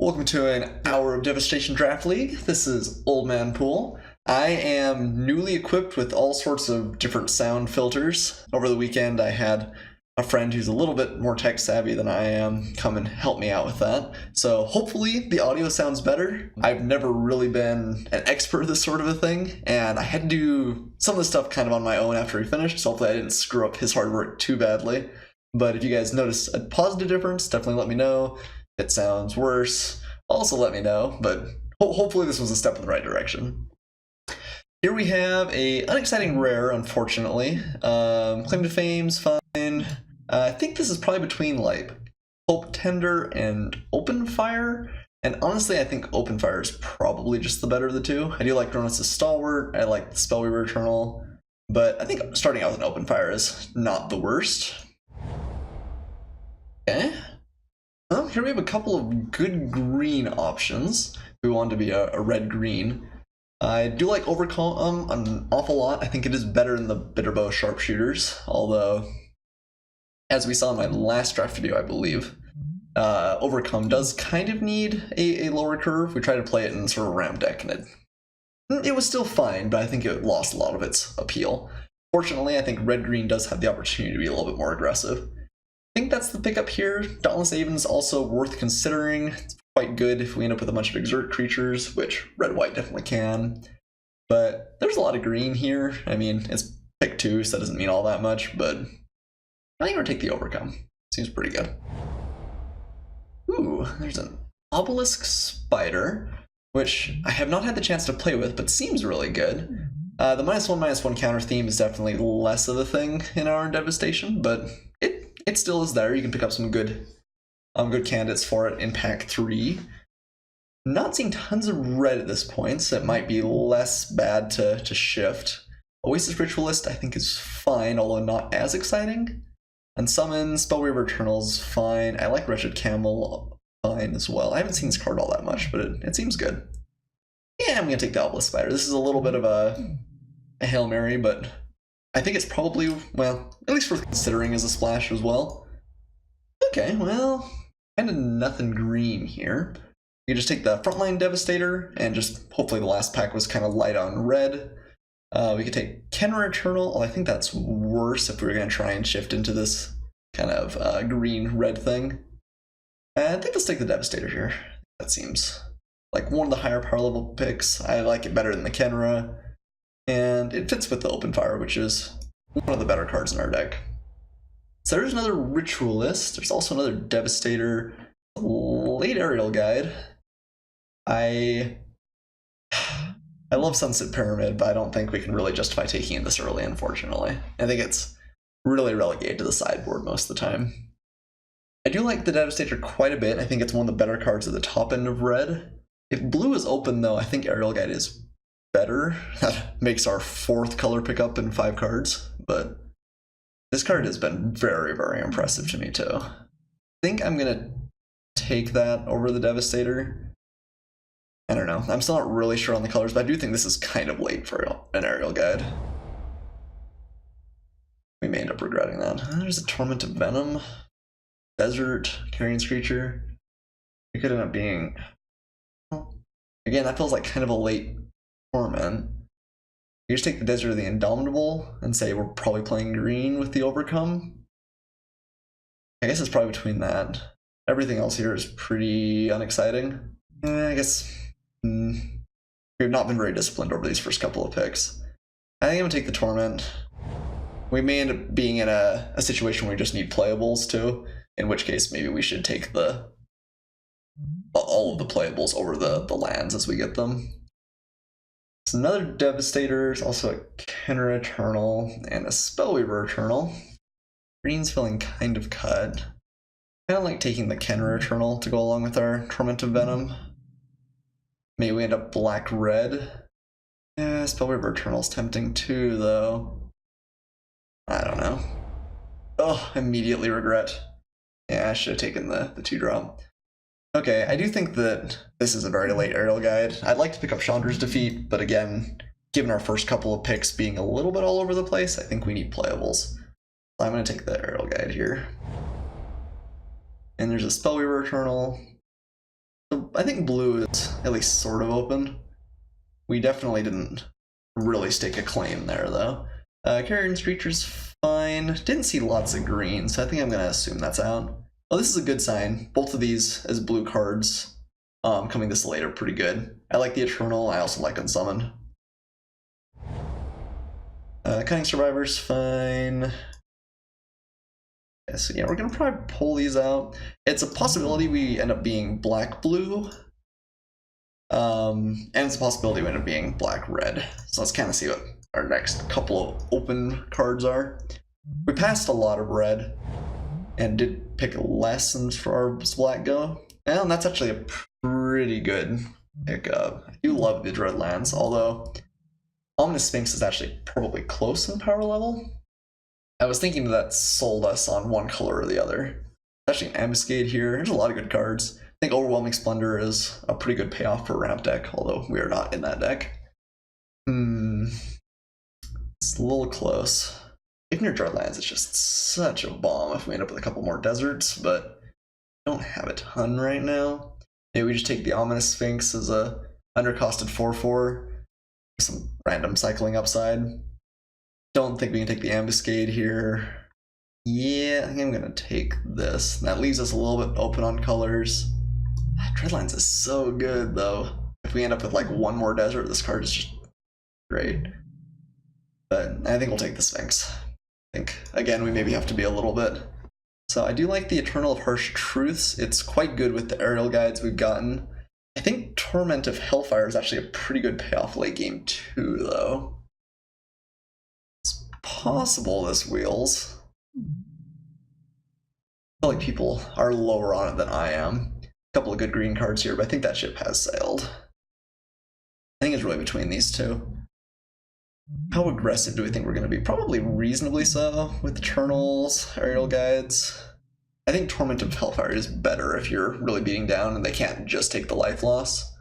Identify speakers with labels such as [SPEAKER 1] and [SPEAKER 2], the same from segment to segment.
[SPEAKER 1] Welcome to an hour of Devastation Draft League. This is Oldmanpoole. I am newly equipped with all sorts of different sound filters. Over the weekend I had a friend who's a little bit more tech savvy than I am come and help me out with that. So hopefully the audio sounds better. I've never really been an expert at this sort of a thing, and I had to do some of the stuff kind of on my own after we finished, so hopefully I didn't screw up his hard work too badly. But if you guys notice a positive difference, definitely let me know. If it sounds worse, also let me know, but hopefully this was a step in the right direction. Here we have a unexciting rare, unfortunately. Claim to Fame's fine. I think this is probably between like Hope Tender and Open Fire. And honestly, I think Open Fire is probably just the better of the two. I do like Cronus' Stalwart, I like the Spellweaver Eternal, but I think starting out with an Open Fire is not the worst. Okay. Well, here we have a couple of good green options. We want to be a red-green. I do like Overcome an awful lot. I think it is better than the Bitterbow Sharpshooters, although, as we saw in my last draft video, I believe, Overcome does kind of need a lower curve. We tried to play it in sort of a ramp deck, and it was still fine, but I think it lost a lot of its appeal. Fortunately, I think red-green does have the opportunity to be a little bit more aggressive. I think that's the pickup here. Dauntless Aven's also worth considering. It's quite good if we end up with a bunch of exert creatures, which red-white definitely can. But there's a lot of green here. I mean, it's pick 2, so that doesn't mean all that much, but I think we're gonna take the Overcome. Seems pretty good. Ooh, there's an Obelisk Spider, which I have not had the chance to play with, but seems really good. The -1/-1 counter theme is definitely less of a thing in our Devastation, but it still is there. You can pick up some good candidates for it in pack 3. Not seeing tons of red at this point, so it might be less bad to shift. Oasis Ritualist I think is fine, although not as exciting. And Summon, Spellweaver Eternal's fine. I like Wretched Camel fine as well. I haven't seen this card all that much, but it seems good. Yeah, I'm gonna take the Obelisk Spider. This is a little bit of a Hail Mary, but I think it's probably, well, at least worth considering as a splash as well. Okay, well, kind of nothing green here. You can just take the Frontline Devastator, and just hopefully the last pack was kind of light on red. We could take Kenra Eternal. I think that's worse if we were going to try and shift into this kind of green-red thing. I think let's take the Devastator here. That seems like one of the higher power level picks. I like it better than the Kenra. And it fits with the Open Fire, which is one of the better cards in our deck. So there's another Ritualist. There's also another Devastator. Late Aerial Guide. I love Sunset Pyramid, but I don't think we can really justify taking it this early, unfortunately. I think it's really relegated to the sideboard most of the time. I do like the Devastator quite a bit. I think it's one of the better cards at the top end of red. If blue is open, though, I think Aerial Guide is better. That makes our 4th color pickup in 5 cards, but this card has been very impressive to me too. I think I'm gonna take that over the Devastator. I don't know, I'm still not really sure on the colors, but I do think this is kind of late for an Aerial Guide. We may end up regretting that. There's a Torment of Venom, Desert, Carrion Screecher. It could end up being, again, that feels like kind of a late Torment. You just take the Desert of the Indomitable and say we're probably playing green with the Overcome. I guess it's probably between that. Everything else here is pretty unexciting. I guess we've not been very disciplined over these first couple of picks. I think I'm gonna take the Torment. We may end up being in a situation where we just need playables too, in which case maybe we should take all of the playables over the lands as we get them. It's another Devastator, it's also a Kenra Eternal, and a Spellweaver Eternal. Green's feeling kind of cut. I kind of like taking the Kenra Eternal to go along with our Torment of Venom. Maybe we end up black-red. Yeah, Spellweaver Eternal's tempting too, though. I don't know. Oh, immediately regret. Yeah, I should have taken the 2-drop. Okay, I do think that this is a very late Aerial Guide. I'd like to pick up Chandra's Defeat, but again, given our first couple of picks being a little bit all over the place, I think we need playables. So I'm going to take the Aerial Guide here. And there's a Spellweaver Eternal. So I think blue is at least sort of open. We definitely didn't really stake a claim there, though. Carrier and Screecher's fine. Didn't see lots of green, so I think I'm going to assume that's out. Well, this is a good sign. Both of these as blue cards coming this late are pretty good. I like the Eternal. I also like Unsummon. Cunning Survivor's fine. Yeah, so yeah, we're going to probably pull these out. It's a possibility we end up being black-blue. And it's a possibility we end up being black-red. So let's kind of see what our next couple of open cards are. We passed a lot of red and did pick lessons for our black go. And that's actually a pretty good pickup. I do love the Dreadlands, although Ominous Sphinx is actually probably close in power level. I was thinking that sold us on one color or the other. Actually an Ambuscade here. There's a lot of good cards. I think Overwhelming Splendor is a pretty good payoff for a ramp deck, although we are not in that deck. It's a little close. Ignore Dreadlands is just such a bomb if we end up with a couple more deserts, but I don't have a ton right now. Maybe we just take the Ominous Sphinx as a undercosted 4/4. Some random cycling upside. Don't think we can take the Ambuscade here. Yeah, I think I'm gonna take this. That leaves us a little bit open on colors. Dreadlands is so good though. If we end up with like one more desert, this card is just great. But I think we'll take the Sphinx. I think, again, we maybe have to be a little bit. So I do like the Eternal of Harsh Truths. It's quite good with the aerial guides we've gotten. I think Torment of Hellfire is actually a pretty good payoff late game too, though. It's possible this wheels. I feel like people are lower on it than I am. A couple of good green cards here, but I think that ship has sailed. I think it's really between these two. How aggressive do we think we're going to be? Probably reasonably so with Eternals, aerial guides. I think Torment of Hellfire is better if you're really beating down and they can't just take the life loss.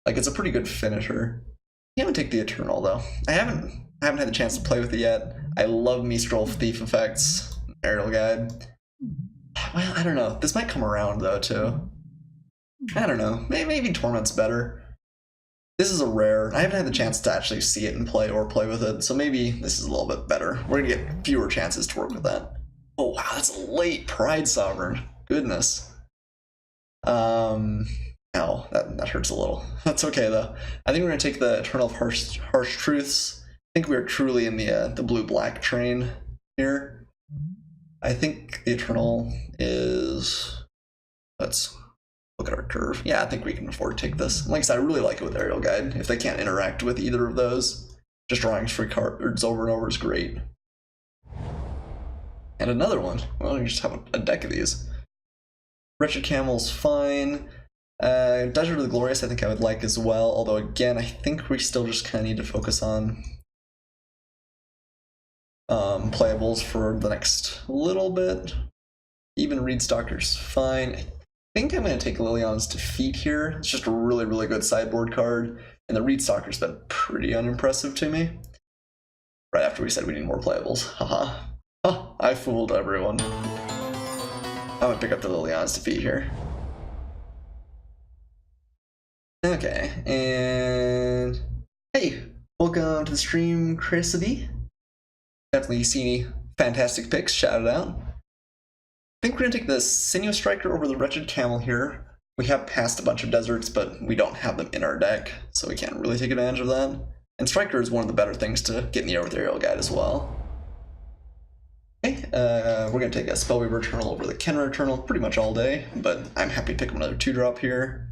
[SPEAKER 1] Like, it's a pretty good finisher. You haven't take the Eternal though. I haven't had the chance to play with it yet. I love Mistral Thief effects, aerial guide. Well, I don't know. This might come around though too. I don't know. Maybe Torment's better. This is a rare. I haven't had the chance to actually see it and play or play with it, so maybe this is a little bit better. We're gonna get fewer chances to work with that. Oh wow, that's a late Pride Sovereign. Goodness. Ow, that hurts a little. That's okay though. I think we're gonna take the Eternal of Harsh Truths. I think we are truly in the blue-black train here. I think the Eternal is. Let's look at our curve. Yeah, I think we can afford to take this. Like I said, I really like it with aerial guide. If they can't interact with either of those, just drawing free cards over and over is great. And another one. Well, you just have a deck of these. Wretched Camel's fine. Desert of the Glorious I think I would like as well, although again, I think we still just kind of need to focus on playables for the next little bit. Even Reed Stalker's fine. I think I'm going to take Liliana's Defeat here. It's just a really, really good sideboard card, and the Reed Stalker's been pretty unimpressive to me. Right after we said we need more playables. Haha. Oh, I fooled everyone. I'm going to pick up the Liliana's Defeat here. Okay, and hey, welcome to the stream, Chris V. Definitely see any fantastic picks, shout it out. I think we're going to take the Sinuous Striker over the Wretched Camel here. We have passed a bunch of deserts, but we don't have them in our deck, so we can't really take advantage of that. And Striker is one of the better things to get in the air with Aerial Guide as well. Okay, we're going to take a Spellweaver Eternal over the Kenra Eternal pretty much all day, but I'm happy to pick up another 2-drop here.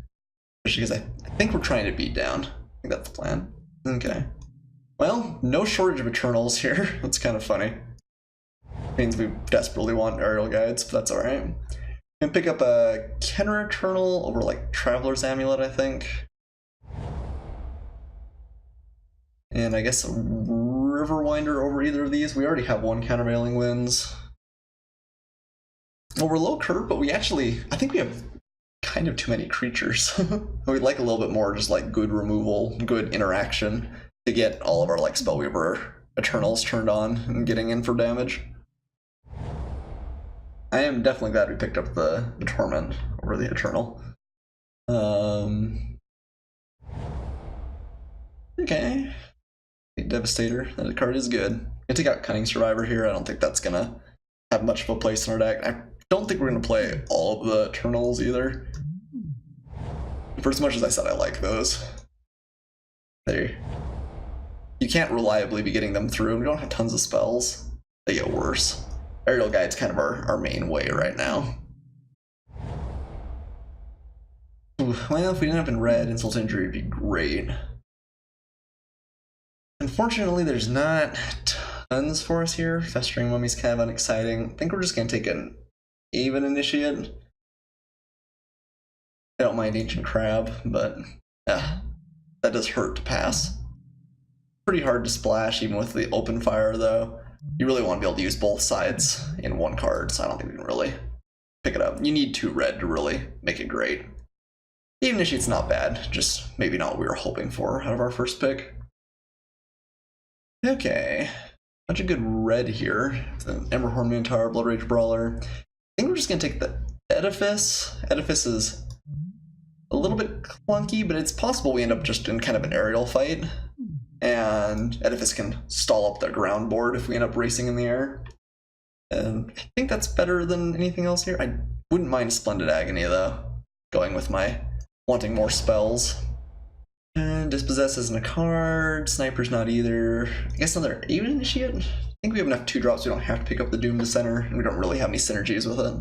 [SPEAKER 1] Especially because I think we're trying to beat down. I think that's the plan. Okay. Well, no shortage of Eternals here. That's kind of funny. Means we desperately want aerial guides, but that's alright. And pick up a Kenra Eternal over like Traveler's Amulet, I think. And I guess a Riverwinder over either of these. We already have one Countervailing Winds. Well, we're low curve, but we actually, I think we have kind of too many creatures. We'd like a little bit more just like good removal, good interaction to get all of our like Spellweaver Eternals turned on and getting in for damage. I am definitely glad we picked up the Torment over the Eternal. Okay. Devastator. That card is good. I take out Cunning Survivor here. I don't think that's gonna have much of a place in our deck. I don't think we're gonna play all of the Eternals either. For as much as I said I like those, you can't reliably be getting them through. We don't have tons of spells. They get worse. Aerial Guide's kind of our main way right now. Ooh, well, if we didn't have in red, Insult to Injury would be great. Unfortunately, there's not tons for us here. Festering Mummy's kind of unexciting. I think we're just going to take an Even Initiate. I don't mind Ancient Crab, but that does hurt to pass. Pretty hard to splash, even with the open fire, though. You really want to be able to use both sides in one card, so I don't think we can really pick it up. You need 2 red to really make it great. Even Initiate's not bad, just maybe not what we were hoping for out of our first pick. Okay, bunch of good red here. The Emberhorn Minotaur, Blood Rage Brawler. I think we're just gonna take the Edifice. Edifice is a little bit clunky, but it's possible we end up just in kind of an aerial fight. And Edifice can stall up the ground board if we end up racing in the air. And I think that's better than anything else here. I wouldn't mind Splendid Agony, though, going with my wanting more spells. And Dispossess isn't a card. Sniper's not either. I guess another Even Initiate? I think we have enough 2-drops we don't have to pick up the Doom Dissenter, and we don't really have any synergies with it.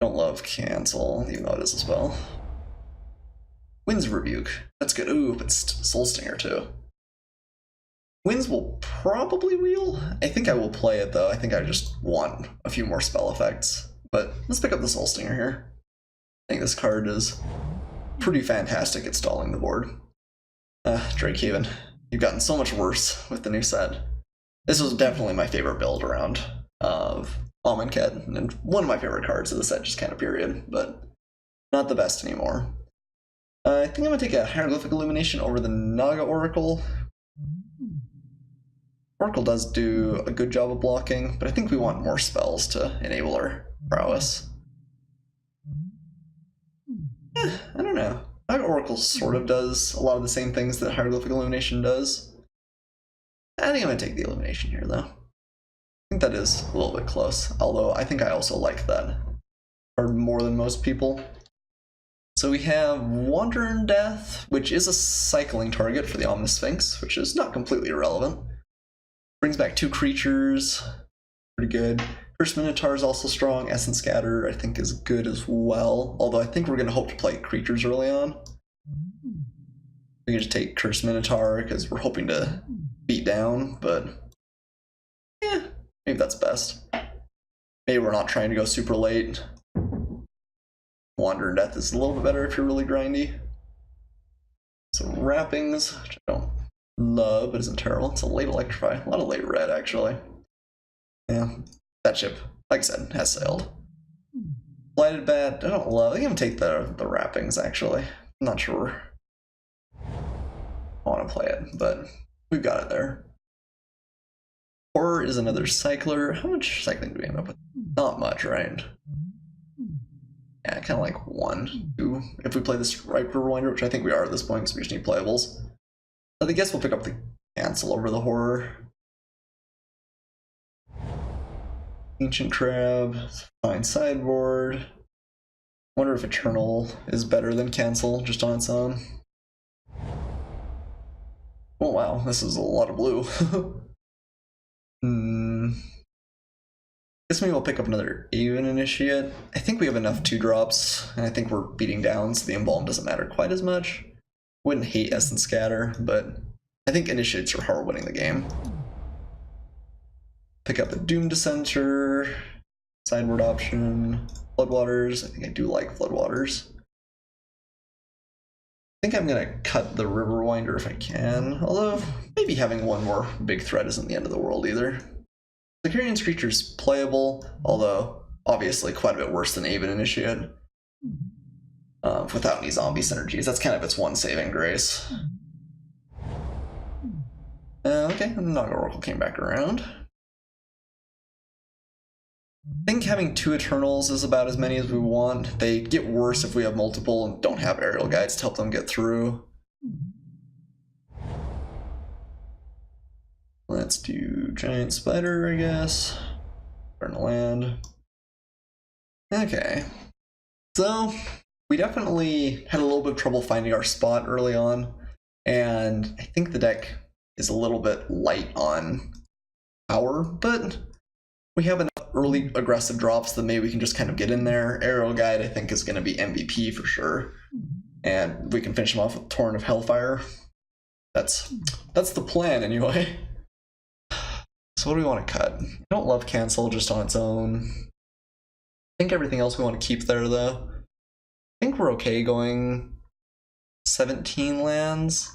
[SPEAKER 1] Don't love Cancel, even though it is a spell. Wind's Rebuke. That's good. Ooh, but Soul Stinger too. Winds will probably wheel. I think I will play it though. I think I just want a few more spell effects. But let's pick up the Soul Stinger here. I think this card is pretty fantastic at stalling the board. Drakehaven. You've gotten so much worse with the new set. This was definitely my favorite build around of Amonkhet, and one of my favorite cards of the set, just kind of period, but not the best anymore. I think I'm going to take a Hieroglyphic Illumination over the Naga Oracle. Oracle does do a good job of blocking, but I think we want more spells to enable our prowess. I don't know. Naga Oracle sort of does a lot of the same things that Hieroglyphic Illumination does. I think I'm going to take the Illumination here, though. I think that is a little bit close, although I think I also like that card more than most people. So we have Wander in Death, which is a cycling target for the Ominous Sphinx, which is not completely irrelevant. Brings back 2 creatures, pretty good. Cursed Minotaur is also strong. Essence Scatter, I think, is good as well, although I think we're going to hope to play creatures early on. We can just take Cursed Minotaur because we're hoping to beat down, but yeah, maybe that's best. Maybe we're not trying to go super late. Wander in Death is a little bit better if you're really grindy. Some Wrappings, which I don't love, but isn't terrible. It's a late Electrify. A lot of late red, actually. Yeah, that ship, like I said, has sailed. Blighted Bat, I don't love. I think I'm gonna take the Wrappings, actually. I'm not sure I want to play it, but we've got it there. Horror is another cycler. How much cycling do we end up with? Not much, right? Yeah, kind of like 1, 2. If we play this Ripe Rewinder, which I think we are at this point, because we just need playables. I guess we'll pick up the Cancel over the Horror. Ancient Crab, fine sideboard. Wonder if Eternal is better than Cancel just on its own. Oh wow, this is a lot of blue. Guess maybe we'll pick up another Even Initiate. I think we have enough 2-drops, and I think we're beating down, so the Embalm doesn't matter quite as much. Wouldn't hate Essence Scatter, but I think Initiates are how we're winning the game. Pick up the Doom Dissenter, sideboard option, Floodwaters. I think I do like Floodwaters. I think I'm going to cut the Riverwinder if I can, although maybe having 1 more big threat isn't the end of the world either. The Carrion's Creature's playable, although obviously quite a bit worse than Even Initiate. Without any zombie synergies. That's kind of its one saving grace. Okay, and the Naga Oracle came back around. I think having 2 Eternals is about as many as we want. They get worse if we have multiple and don't have aerial guides to help them get through. Let's do Giant Spider, I guess. Burn land. Okay. So, we definitely had a little bit of trouble finding our spot early on, and I think the deck is a little bit light on power, but we have enough early aggressive drops that maybe we can just kind of get in there. Aerial Guide, I think, is going to be MVP for sure, and we can finish him off with Torrent of Hellfire. That's the plan, anyway. So what do we want to cut? I don't love Cancel just on its own. I think everything else we want to keep there, though. I think we're okay going 17 lands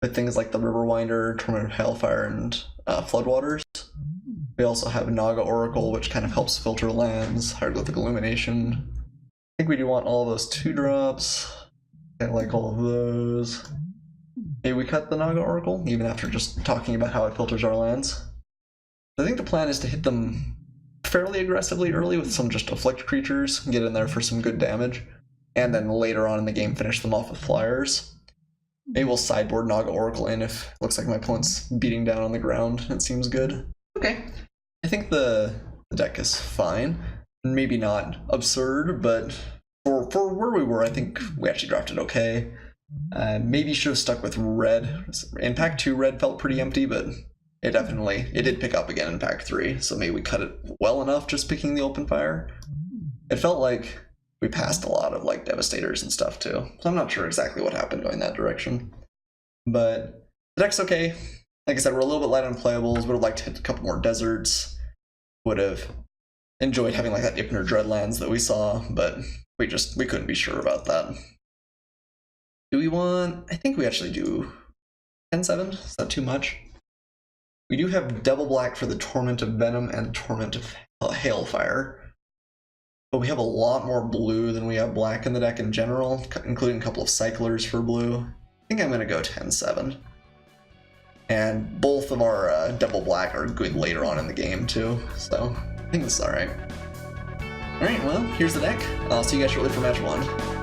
[SPEAKER 1] with things like the Riverwinder, Torment of Hellfire, and Floodwaters. We also have Naga Oracle, which kind of helps filter lands, Hieroglyphic Illumination. I think we do want all of those 2-drops. I like all of those. Maybe we cut the Naga Oracle, even after just talking about how it filters our lands. I think the plan is to hit them fairly aggressively early with some just Afflict creatures, get in there for some good damage, and then later on in the game finish them off with flyers. Maybe we'll sideboard Naga Oracle in if it looks like my opponent's beating down on the ground. It seems good. Okay. I think the deck is fine. Maybe not absurd, but for where we were, I think we actually drafted okay. Maybe should have stuck with red. In pack 2, red felt pretty empty, but it did pick up again in pack 3, so maybe we cut it well enough just picking the open fire. It felt like we passed a lot of like Devastators and stuff too, so I'm not sure exactly what happened going that direction. But the deck's okay. Like I said, we're a little bit light on playables, would have liked to hit a couple more deserts, would have enjoyed having like that Ipner Dreadlands that we saw, but we couldn't be sure about that. Do we want, I think we actually do 10-7, is that too much? We do have double black for the Torment of Venom and Torment of Hailfire, but we have a lot more blue than we have black in the deck in general, including a couple of cyclers for blue. I think I'm going to go 10-7. And both of our double black are good later on in the game too, so I think this is alright. Alright, well, here's the deck. I'll see you guys shortly for match 1.